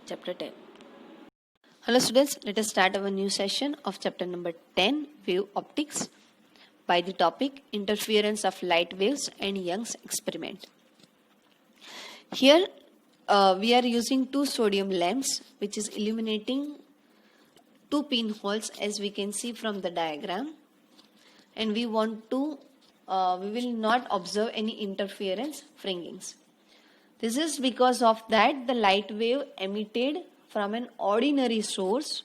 chapter 10. Hello students, let us start our new session of chapter number 10, Wave Optics, by the topic Interference of Light Waves and Young's Experiment. Here we are using two sodium lamps which is illuminating two pinholes as we can see from the diagram, and we want to we will not observe any interference fringings. This is because of that the light wave emitted from an ordinary source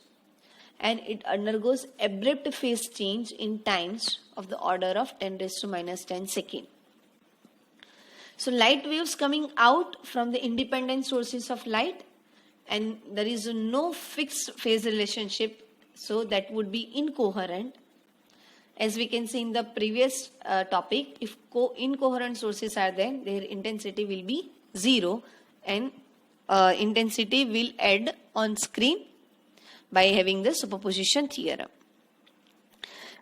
and it undergoes abrupt phase change in times of the order of 10 raised to minus 10 second. So light waves coming out from the independent sources of light, and there is no fixed phase relationship, so that would be incoherent. As we can see in the previous topic, if incoherent sources are there, their intensity will be 0 and intensity will add on screen by having the superposition theorem.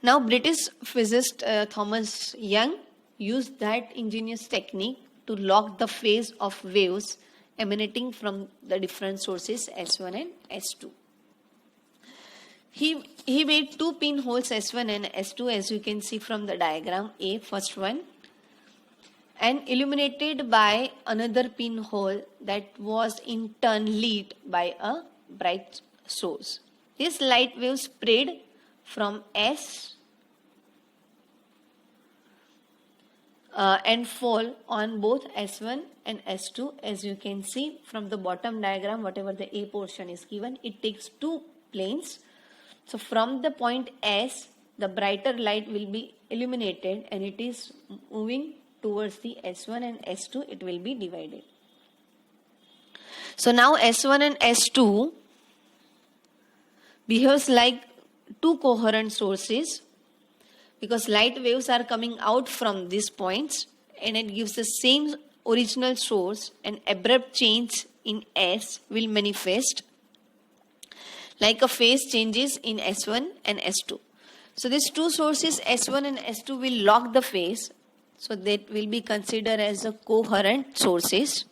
Now British physicist Thomas Young used that ingenious technique to log the phase of waves emanating from the different sources S1 and S2. He made two pinholes S1 and S2 as you can see from the diagram A, first one, and illuminated by another pinhole that was in turn lit by a bright source. This light wave spread from S and fall on both S1 and S2 as you can see from the bottom diagram. Whatever the A portion is given, it takes two planes. So from the point S, the brighter light will be illuminated and it is moving towards the S1 and S2, it will be divided. So now S1 and S2 behaves like two coherent sources because light waves are coming out from these points and it gives the same original source, and abrupt change in S will manifest like a phase changes in S1 and S2. So these two sources S1 and S2 will lock the phase, so that will be considered as a coherent sources.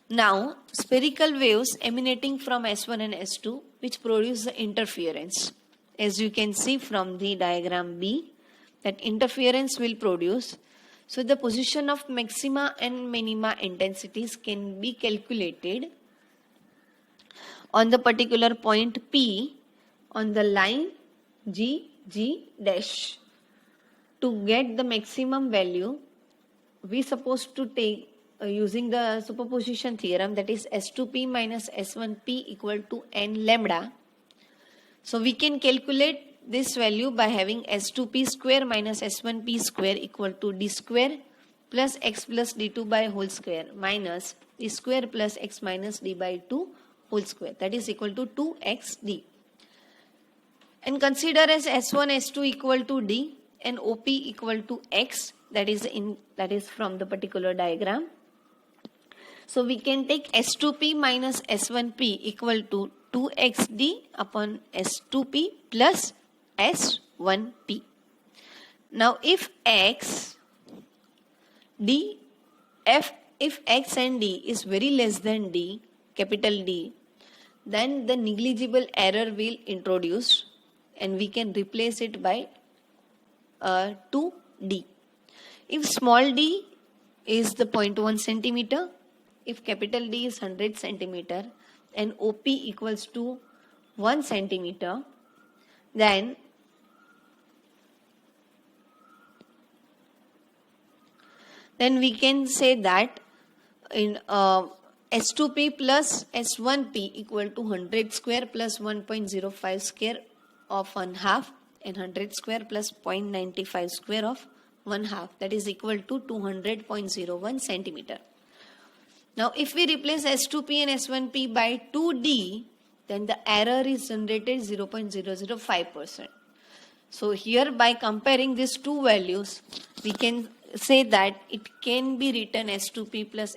Now spherical waves emanating from S1 and S2 which produce the interference. As you can see from the diagram B, that interference will produce. So the position of maxima and minima intensities can be calculated on the particular point P on the line G, G dash. To get the maximum value, we supposed to take using the superposition theorem, that is S2P minus S1P equal to n lambda. So we can calculate this value by having S2P square minus S1P square equal to D square plus X plus D2 by whole square minus D square plus X minus D by 2 whole square, that is equal to 2xd. And consider as S1, S2 equal to D and OP equal to X, that is from the particular diagram. So we can take S2P minus S1P equal to 2xd upon S2P plus S1P. Now if X and D is very less than D, capital D, then the negligible error will introduce and we can replace it by 2D. If small d is the 0.1 centimeter, if capital D is 100 centimeter and OP equals to 1 centimeter, then we can say that in S2P plus S1P equal to 100 square plus 1.05 square of 1 half and 100 square plus 0.95 square of 1 half, that is equal to 200.01 centimeter. Now if we replace S2P and S1P by 2D, then the error is generated 0.005%. So here by comparing these two values, we can say that it can be written S2P plus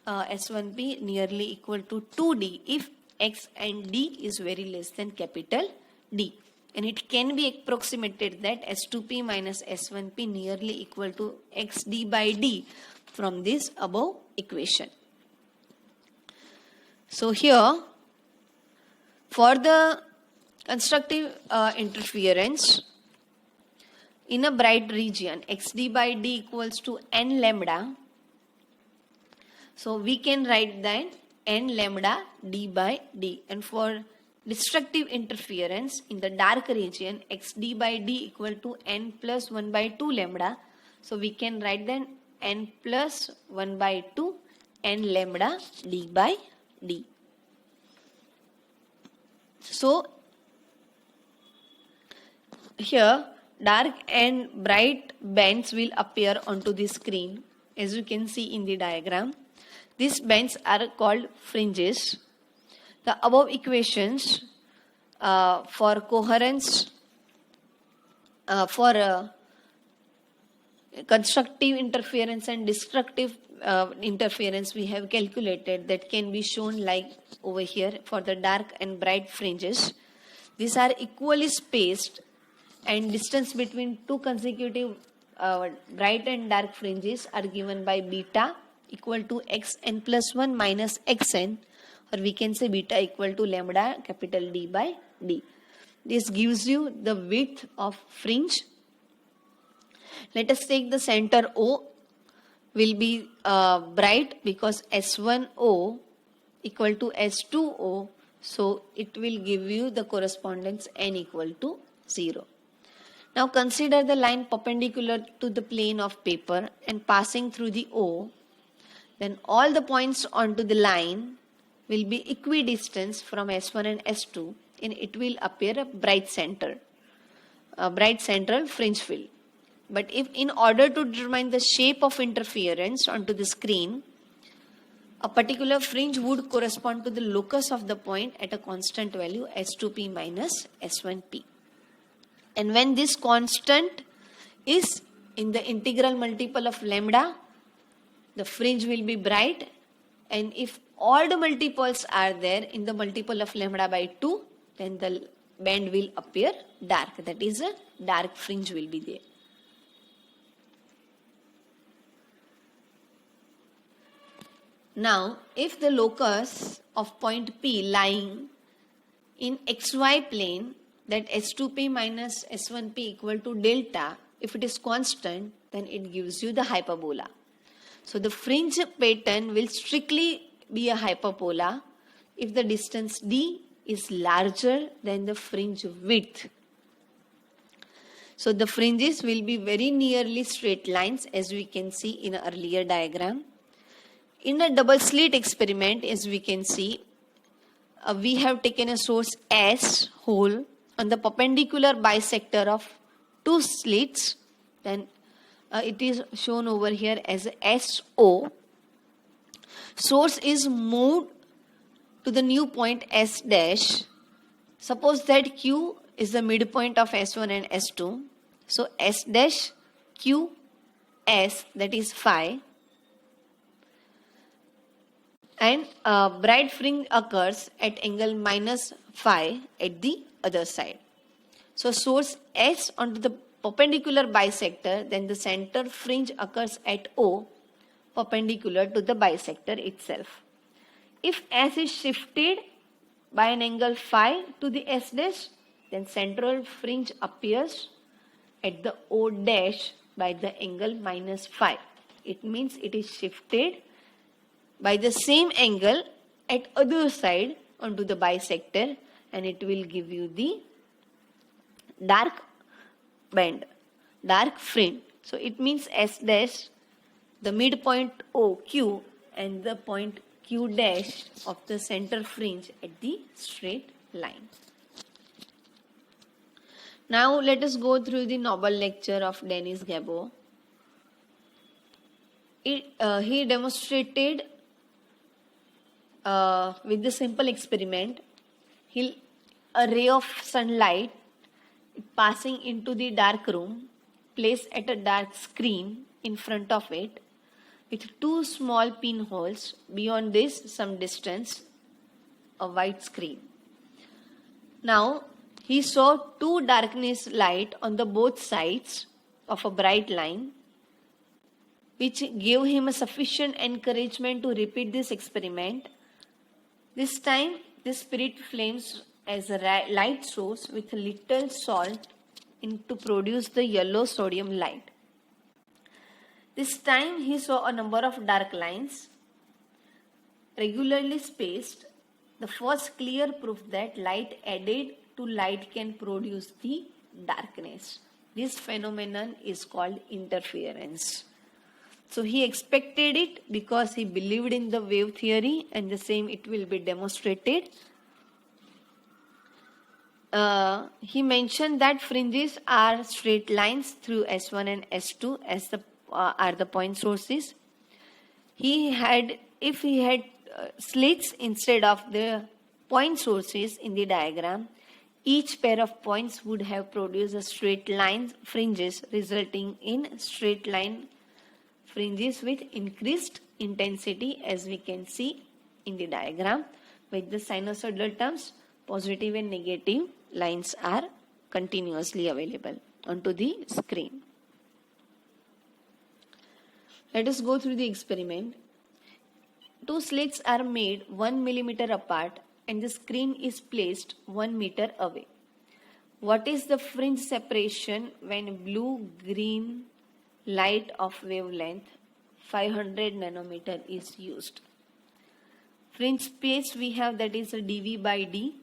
S1P nearly equal to 2D if X and D is very less than capital D. And it can be approximated that S2P minus S1P nearly equal to XD by D from this above equation. So here, for the constructive interference in a bright region, xd by d equals to n lambda. So we can write that n lambda d by d. And for destructive interference in the dark region, xd by d equal to n plus 1 by 2 lambda. So we can write then n plus 1 by 2 n lambda d by d. So here dark and bright bands will appear onto the screen, as you can see in the diagram. These bands are called fringes. The above equations for coherence, for constructive interference and destructive interference we have calculated, that can be shown like over here for the dark and bright fringes. These are equally spaced, and distance between two consecutive bright and dark fringes are given by beta equal to xn plus 1 minus xn, or we can say beta equal to lambda capital D by D. This gives you the width of fringe. Let us take the center O will be bright because S1O equal to S2O, so it will give you the correspondence n equal to 0. Now consider the line perpendicular to the plane of paper and passing through the O. Then all the points onto the line will be equidistant from S1 and S2, and it will appear a bright central fringe field. But if in order to determine the shape of interference onto the screen, a particular fringe would correspond to the locus of the point at a constant value S2p minus S1p. And when this constant is in the integral multiple of lambda, the fringe will be bright. And if all the multiples are there in the multiple of lambda by 2, then the band will appear dark. That is, a dark fringe will be there. Now, if the locus of point P lying in xy plane, that S2p minus S1p equal to delta, if it is constant, then it gives you the hyperbola. So the fringe pattern will strictly be a hyperbola if the distance d is larger than the fringe width. So the fringes will be very nearly straight lines, as we can see in an earlier diagram. In a double slit experiment, as we can see, we have taken a source S hole on the perpendicular bisector of two slits. Then it is shown over here as SO. Source is moved to the new point S dash. Suppose that Q is the midpoint of S1 and S2. So S dash Q S, that is phi. And bright fringe occurs at angle minus phi at the other side. So source S onto the perpendicular bisector, then the center fringe occurs at O, perpendicular to the bisector itself. If S is shifted by an angle phi to the S dash, then central fringe appears at the O dash by the angle minus phi. It means it is shifted by the same angle at other side onto the bisector, and it will give you the dark band, dark fringe. So it means S dash, the midpoint OQ, and the point Q dash of the center fringe at the straight line. Now let us go through the Nobel lecture of Denis Gabor. He demonstrated with the simple experiment, a ray of sunlight passing into the dark room, placed at a dark screen in front of it, with two small pinholes, beyond this some distance, a white screen. Now he saw two darkness light on the both sides of a bright line, which gave him a sufficient encouragement to repeat this experiment This time, the spirit flames as a light source with little salt to produce the yellow sodium light. This time, he saw a number of dark lines regularly spaced. The first clear proof that light added to light can produce the darkness. This phenomenon is called interference. So he expected it because he believed in the wave theory, and the same it will be demonstrated. He mentioned that fringes are straight lines through S1 and S2 as are the point sources. If he had slits instead of the point sources in the diagram, each pair of points would have produced a straight line fringes, resulting in straight line fringes with increased intensity, as we can see in the diagram. With the sinusoidal terms, positive and negative lines are continuously available onto the screen. Let us go through the experiment. Two slits are made 1 millimeter apart and the screen is placed 1 meter away. What is the fringe separation when blue-green light of wavelength 500 nanometer is used? Fringe space we have, that is a dV by d,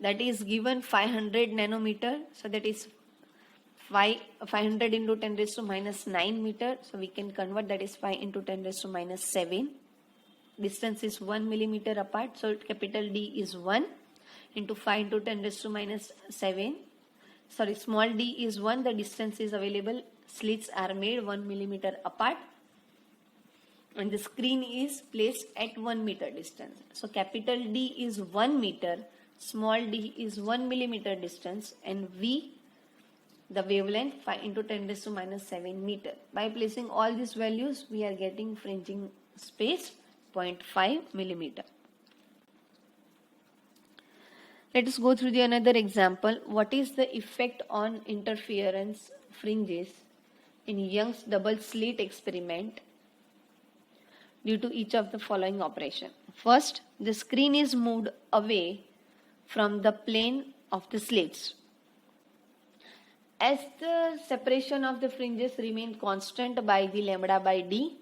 that is given 500 nanometer, so that is 500 into 10 raised to minus 9 meter, so we can convert, that is 5 into 10 raised to minus 7. Distance is 1 millimeter apart, so capital D is 1 into 5 into 10 raised to minus 7. Sorry, small d is 1, the distance is available. Slits are made 1 millimeter apart and the screen is placed at 1 meter distance. So capital D is 1 meter, small d is 1 millimeter distance, and V, the wavelength, 5 into 10 raised to minus 7 meter. By placing all these values, we are getting fringing space 0.5 millimeter. Let us go through the another example. What is the effect on interference fringes in Young's double slit experiment due to each of the following operation? First, the screen is moved away from the plane of the slits. As the separation of the fringes remain constant by the lambda by d,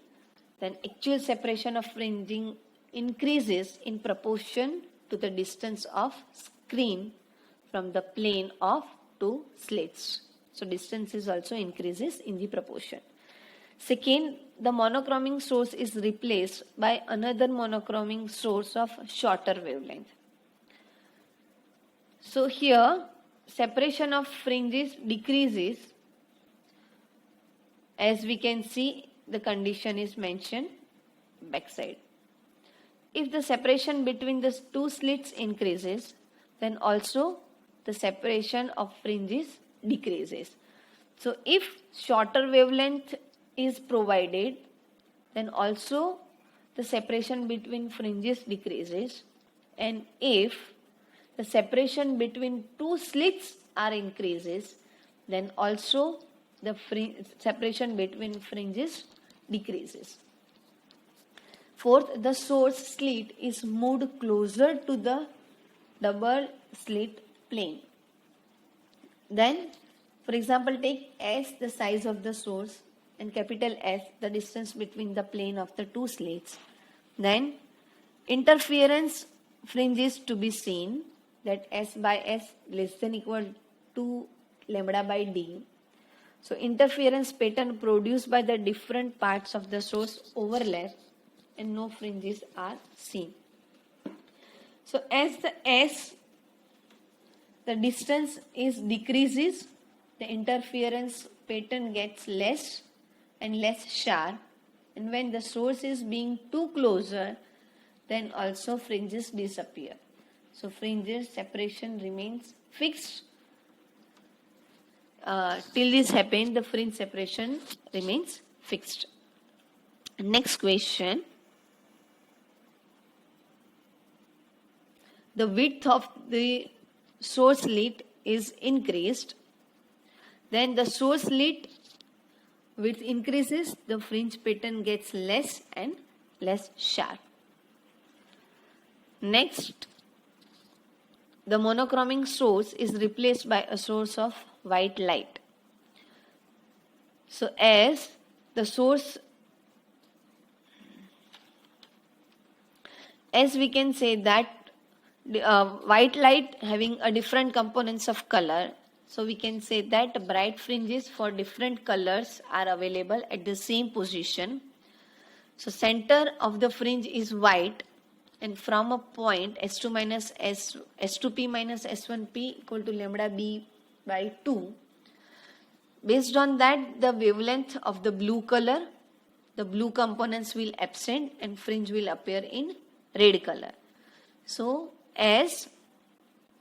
then actual separation of fringing increases in proportion to the distance of screen from the plane of two slits. So distance is also increases in the proportion. Second, the monochroming source is replaced by another monochroming source of shorter wavelength. So here, separation of fringes decreases. As we can see, the condition is mentioned backside. If the separation between the two slits increases, then also the separation of fringes decreases. So if shorter wavelength is provided, then also the separation between fringes decreases, and if the separation between two slits are increases, then also the separation between fringes decreases. Fourth, the source slit is moved closer to the double slit plane. Then, for example, take S, the size of the source, and capital S, the distance between the plane of the two slits. Then, interference fringes to be seen, that S by S less than equal to lambda by d. So interference pattern produced by the different parts of the source overlap and no fringes are seen. So as the distance is decreases, the interference pattern gets less and less sharp, and when the source is being too closer, then also fringes disappear. So fringes separation remains fixed. Till this happens, the fringe separation remains fixed. Next question. The width of the source slit is increased. Then the source slit width increases, the fringe pattern gets less and less sharp. Next, the monochroming source is replaced by a source of white light. So as the source, as we can say that white light having a different components of color, so we can say that bright fringes for different colors are available at the same position. So center of the fringe is white, and from a point S2 minus S2p minus S1p equal to lambda b by 2. Based on that, the wavelength of the blue color, the blue components will absent and fringe will appear in red color. So as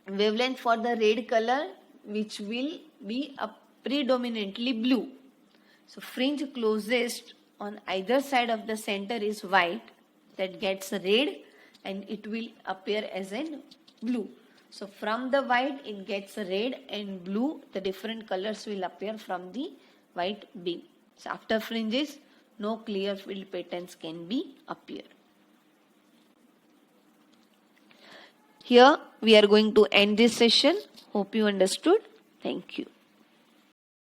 wavelength for the red color, which will be predominantly blue. So fringe closest on either side of the center is white, that gets red, and it will appear as in blue. So from the white it gets red and blue, the different colors will appear from the white beam. So after fringes, no clear field patterns can be appear. Here we are going to end this session. Hope you understood. Thank you.